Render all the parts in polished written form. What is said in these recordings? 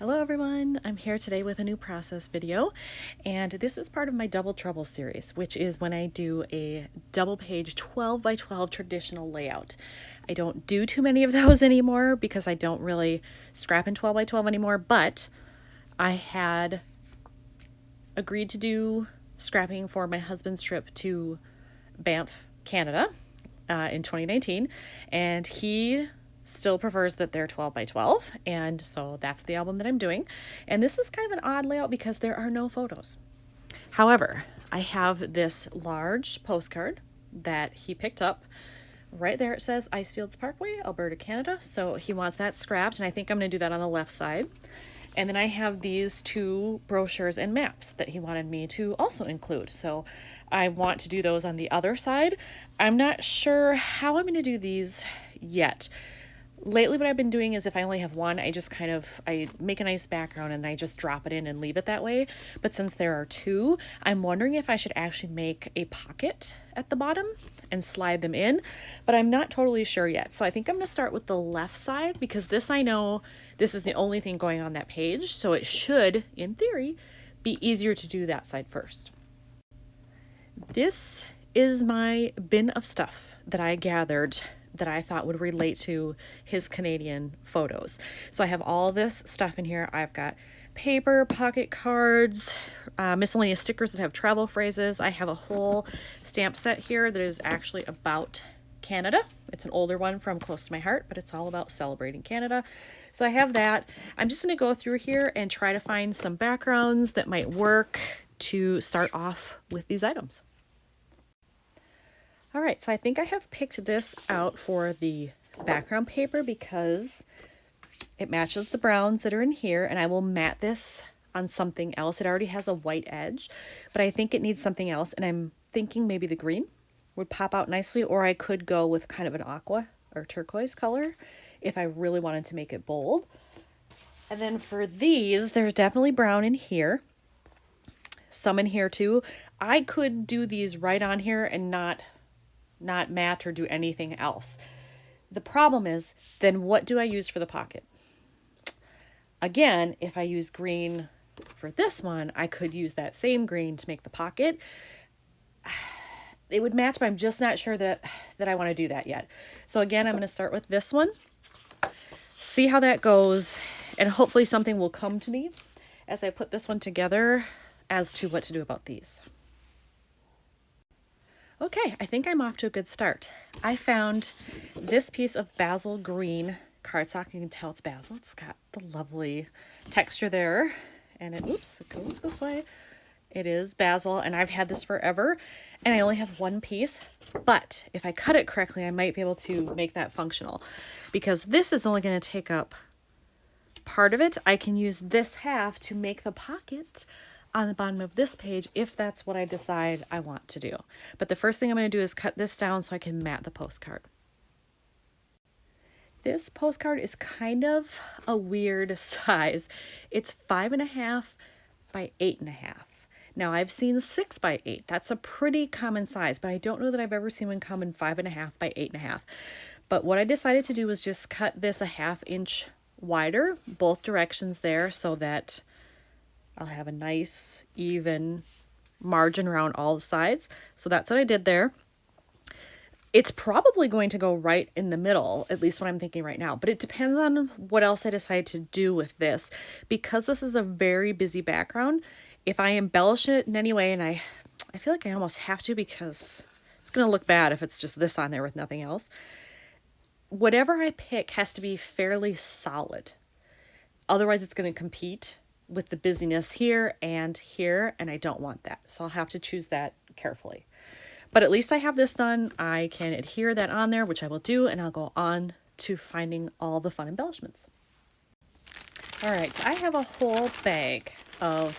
Hello everyone, I'm here today with a new process video, and this is part of my Double Trouble series, which is when I do a double page 12 by 12 traditional layout. I don't do too many of those anymore because I don't really scrap in 12 by 12 anymore, but I had agreed to do scrapping for my husband's trip to Banff, Canada in 2019, and he still prefers that they're 12 by 12, and so that's the album that I'm doing. And this is kind of an odd layout because there are no photos. However, I have this large postcard that he picked up. Right there it says Icefields, Parkway, Alberta, Canada. So he wants that scrapped, and I think I'm going to do that on the left side. And then I have these two brochures and maps that he wanted me to also include. So I want to do those on the other side. I'm not sure how I'm going to do these yet. Lately, what I've been doing is if I only have one, I make a nice background and I just drop it in and leave it that way. But since there are two, I'm wondering if I should actually make a pocket at the bottom and slide them in, but I'm not totally sure yet. So I think I'm going to start with the left side because this, I know this is the only thing going on that page. So it should, in theory, be easier to do that side first. This is my bin of stuff that I gathered that I thought would relate to his Canadian photos. So I have all this stuff in here. I've got paper, pocket cards, miscellaneous stickers that have travel phrases. I have a whole stamp set here that is actually about Canada. It's an older one from close to my heart, but it's all about celebrating Canada. So I have that. I'm just going to go through here and try to find some backgrounds that might work to start off with these items. All right, so I think I have picked this out for the background paper because it matches the browns that are in here, and I will mat this on something else. It already has a white edge, but I think it needs something else, and I'm thinking maybe the green would pop out nicely, or I could go with kind of an aqua or turquoise color if I really wanted to make it bold. And then for these, there's definitely brown in here, some in here too. I could do these right on here and not match or do anything else. The problem is, then what do I use for the pocket? Again, if I use green for this one, I could use that same green to make the pocket. It would match, but I'm just not sure that I want to do that yet. So again, I'm going to start with this one, see how that goes, and hopefully something will come to me as I put this one together as to what to do about these. Okay, I think I'm off to a good start. I found this piece of basil green cardstock. You can tell it's basil. It's got the lovely texture there. And it goes this way. It is basil, and I've had this forever, and I only have one piece. But if I cut it correctly, I might be able to make that functional. Because this is only going to take up part of it. I can use this half to make the pocket on the bottom of this page if that's what I decide I want to do. But the first thing I'm going to do is cut this down so I can mat the postcard. This postcard is kind of a weird size. It's 5.5 by 8.5. Now I've seen 6 by 8. That's a pretty common size, but I don't know that I've ever seen one come in 5.5 by 8.5. But what I decided to do was just cut this a 1/2 inch wider, both directions there, so that I'll have a nice, even margin around all the sides. So that's what I did there. It's probably going to go right in the middle, at least what I'm thinking right now. But it depends on what else I decide to do with this. Because this is a very busy background, if I embellish it in any way, and I feel like I almost have to because it's going to look bad if it's just this on there with nothing else. Whatever I pick has to be fairly solid. Otherwise, it's going to compete with the busyness here, and I don't want that. So I'll have to choose that carefully. But at least I have this done. I can adhere that on there, which I will do, and I'll go on to finding all the fun embellishments. All right, I have a whole bag of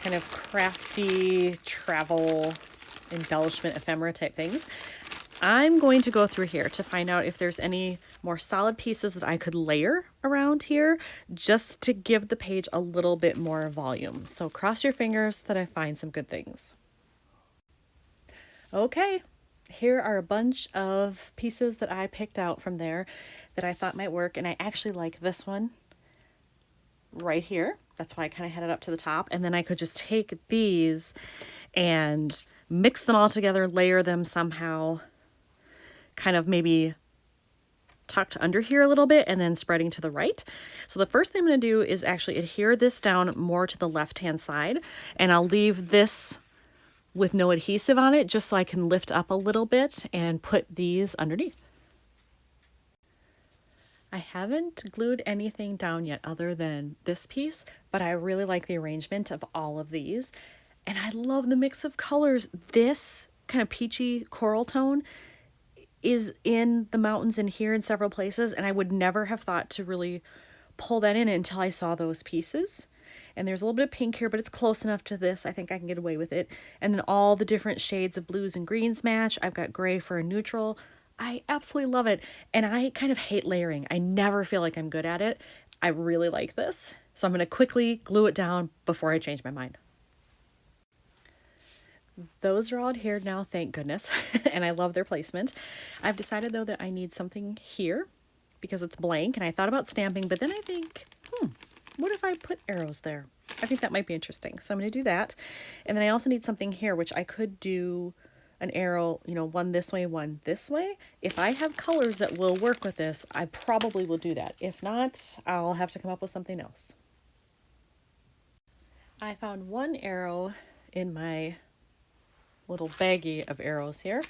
kind of crafty travel embellishment ephemera type things. I'm going to go through here to find out if there's any more solid pieces that I could layer around here just to give the page a little bit more volume. So cross your fingers that I find some good things. Okay, here are a bunch of pieces that I picked out from there that I thought might work, and I actually like this one right here. That's why I kind of had it up to the top. And then I could just take these and mix them all together, layer them somehow, kind of maybe tucked under here a little bit and then spreading to the right. So the first thing I'm going to do is actually adhere this down more to the left-hand side, and I'll leave this with no adhesive on it just so I can lift up a little bit and put these underneath. I haven't glued anything down yet other than this piece, but I really like the arrangement of all of these. And I love the mix of colors. This kind of peachy coral tone is in the mountains in here in several places, and I would never have thought to really pull that in until I saw those pieces. And there's a little bit of pink here, but it's close enough to this. I think I can get away with it. And then all the different shades of blues and greens match. I've got gray for a neutral. I absolutely love it. And I kind of hate layering. I never feel like I'm good at it. I really like this. So I'm going to quickly glue it down before I change my mind. Those are all adhered now, thank goodness, and I love their placement. I've decided, though, that I need something here because it's blank, and I thought about stamping, but then I think, what if I put arrows there? I think that might be interesting, so I'm going to do that. And then I also need something here, which I could do an arrow, you know, one this way, one this way. If I have colors that will work with this, I probably will do that. If not, I'll have to come up with something else. I found one arrow in my little baggie of arrows here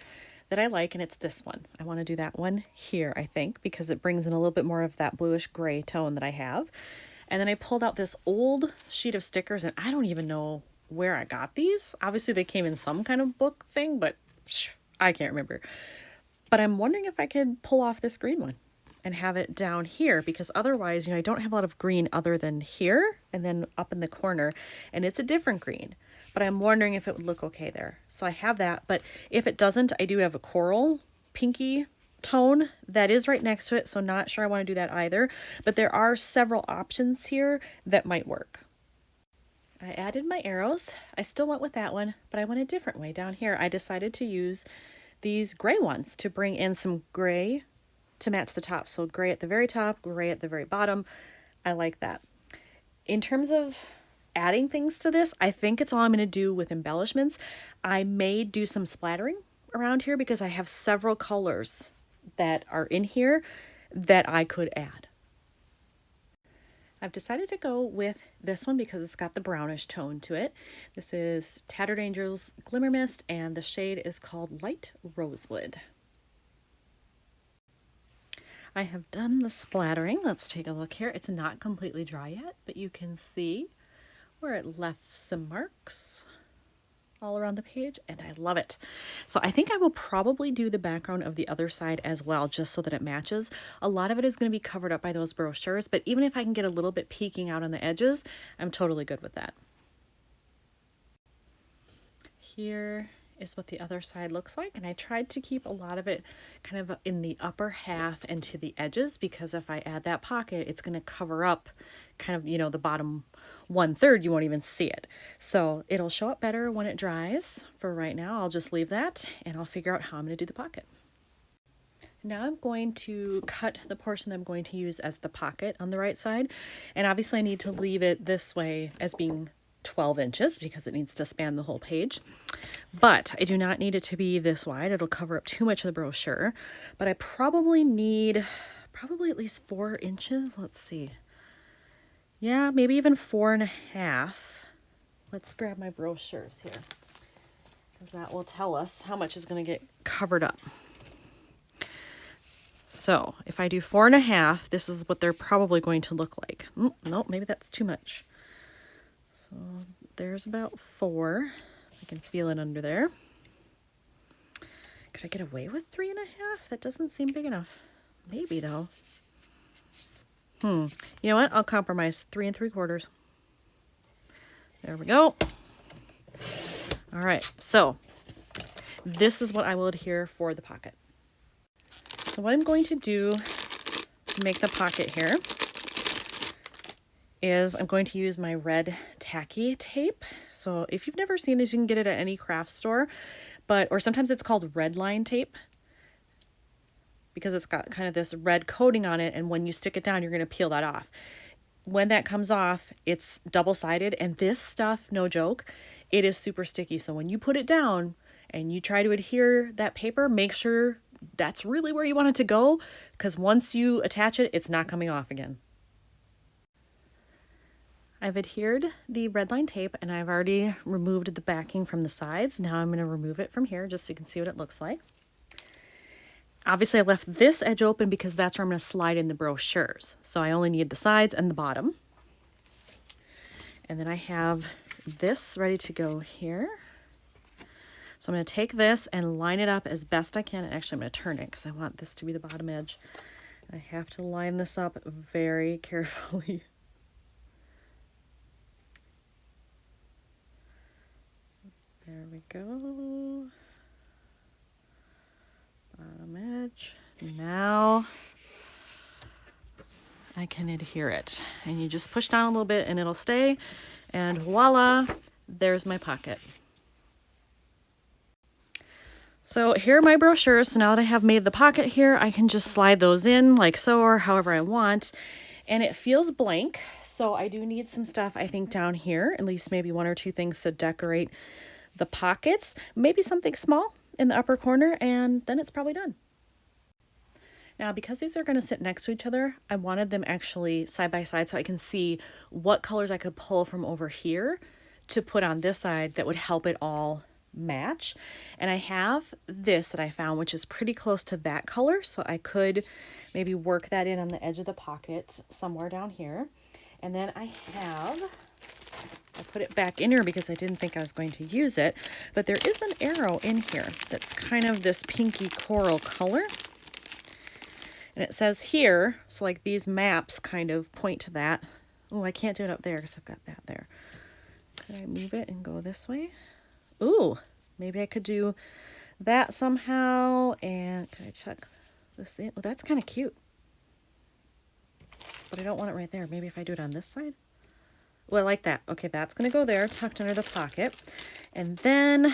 that I like, and it's this one. I want to do that one here, I think, because it brings in a little bit more of that bluish gray tone that I have. And then I pulled out this old sheet of stickers, and I don't even know where I got these. Obviously they came in some kind of book thing, but I can't remember. But I'm wondering if I could pull off this green one and have it down here, because otherwise, you know, I don't have a lot of green other than here and then up in the corner, and it's a different green. But I'm wondering if it would look okay there. So I have that, but if it doesn't, I do have a coral pinky tone that is right next to it, so not sure I want to do that either. But there are several options here that might work. I added my arrows. I still went with that one, but I went a different way down here. I decided to use these gray ones to bring in some gray to match the top. So gray at the very top, gray at the very bottom. I like that. In terms of adding things to this, I think it's all I'm going to do with embellishments. I may do some splattering around here because I have several colors that are in here that I could add. I've decided to go with this one because it's got the brownish tone to it. This is Tattered Angels Glimmer Mist, and the shade is called Light Rosewood. I have done the splattering. Let's take a look here. It's not completely dry yet, but you can see where it left some marks all around the page, and I love it. So I think I will probably do the background of the other side as well, just so that it matches. A lot of it is going to be covered up by those brochures, but even if I can get a little bit peeking out on the edges, I'm totally good with that. Here is what the other side looks like, and I tried to keep a lot of it kind of in the upper half and to the edges, because if I add that pocket, it's going to cover up kind of, you know, the bottom 1/3. You won't even see it. So it'll show up better when it dries. For right now, I'll just leave that, and I'll figure out how I'm going to do the pocket. Now I'm going to cut the portion that I'm going to use as the pocket on the right side, and obviously I need to leave it this way as being 12 inches because it needs to span the whole page. But I do not need it to be this wide. It'll cover up too much of the brochure. But I probably need at least 4 inches. Let's see. Yeah, maybe even 4.5. Let's grab my brochures here, because that will tell us how much is going to get covered up. So if I do 4.5, this is what they're probably going to look like. No, maybe that's too much. So there's about 4. I can feel it under there. Could I get away with 3.5? That doesn't seem big enough. Maybe though. You know what? I'll compromise 3 3/4. There we go. All right. So this is what I will adhere for the pocket. So what I'm going to do to make the pocket here is I'm going to use my red tacky tape. So if you've never seen this, you can get it at any craft store, or sometimes it's called red line tape, because it's got kind of this red coating on it, and when you stick it down, you're going to peel that off. when that comes off, it's double-sided, and this stuff, no joke, it is super sticky. So when you put it down and you try to adhere that paper, make sure that's really where you want it to go, because once you attach it, it's not coming off again. I've adhered the red line tape, and I've already removed the backing from the sides. Now I'm going to remove it from here just so you can see what it looks like. Obviously, I left this edge open because that's where I'm going to slide in the brochures. So I only need the sides and the bottom. And then I have this ready to go here. So I'm going to take this and line it up as best I can. And actually, I'm going to turn it because I want this to be the bottom edge. And I have to line this up very carefully. There we go. Bottom edge. Now I can adhere it. And you just push down a little bit and it'll stay. And voila, there's my pocket. So here are my brochures. So now that I have made the pocket here, I can just slide those in like so or however I want. And it feels blank. So I do need some stuff, I think, down here, at least maybe one or two things to decorate the pockets. Maybe something small in the upper corner, and then it's probably done. Now, because these are going to sit next to each other, I wanted them actually side by side so I can see what colors I could pull from over here to put on this side that would help it all match. And I have this that I found, which is pretty close to that color, so I could maybe work that in on the edge of the pocket somewhere down here. And then I put it back in here because I didn't think I was going to use it, but there is an arrow in here that's kind of this pinky coral color. And it says here, so like these maps kind of point to that. Oh, I can't do it up there because I've got that there. Could I move it and go this way? Ooh, maybe I could do that somehow. And could I tuck this in? Oh, that's kind of cute. But I don't want it right there. Maybe if I do it on this side? Well, I like that. Okay, that's going to go there, tucked under the pocket. And then,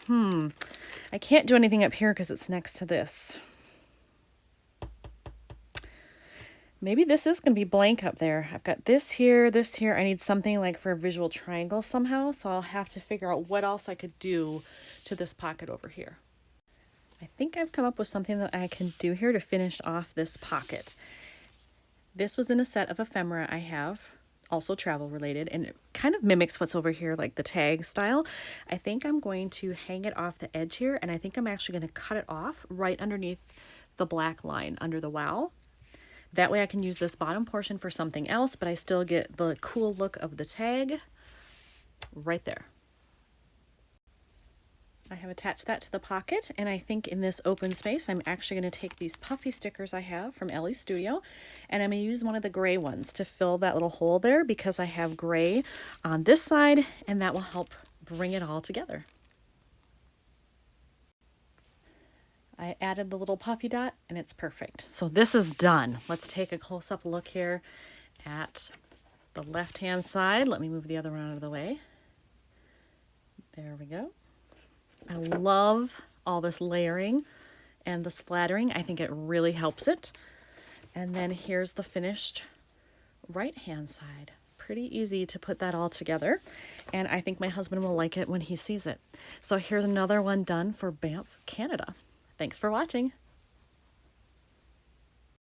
I can't do anything up here because it's next to this. Maybe this is going to be blank up there. I've got this here, this here. I need something like for a visual triangle somehow, so I'll have to figure out what else I could do to this pocket over here. I think I've come up with something that I can do here to finish off this pocket. This was in a set of ephemera I have, also travel related, and it kind of mimics what's over here, like the tag style. I think I'm going to hang it off the edge here, and I think I'm actually going to cut it off right underneath the black line under the wow. That way I can use this bottom portion for something else, but I still get the cool look of the tag right there. I have attached that to the pocket, and I think in this open space, I'm actually going to take these puffy stickers I have from Ellie's Studio, and I'm going to use one of the gray ones to fill that little hole there because I have gray on this side, and that will help bring it all together. I added the little puffy dot and it's perfect. So this is done. Let's take a close-up look here at the left-hand side. Let me move the other one out of the way. There we go. I love all this layering and the splattering. I think it really helps it. And then here's the finished right-hand side. Pretty easy to put that all together. And I think my husband will like it when he sees it. So here's another one done for Banff, Canada. Thanks for watching.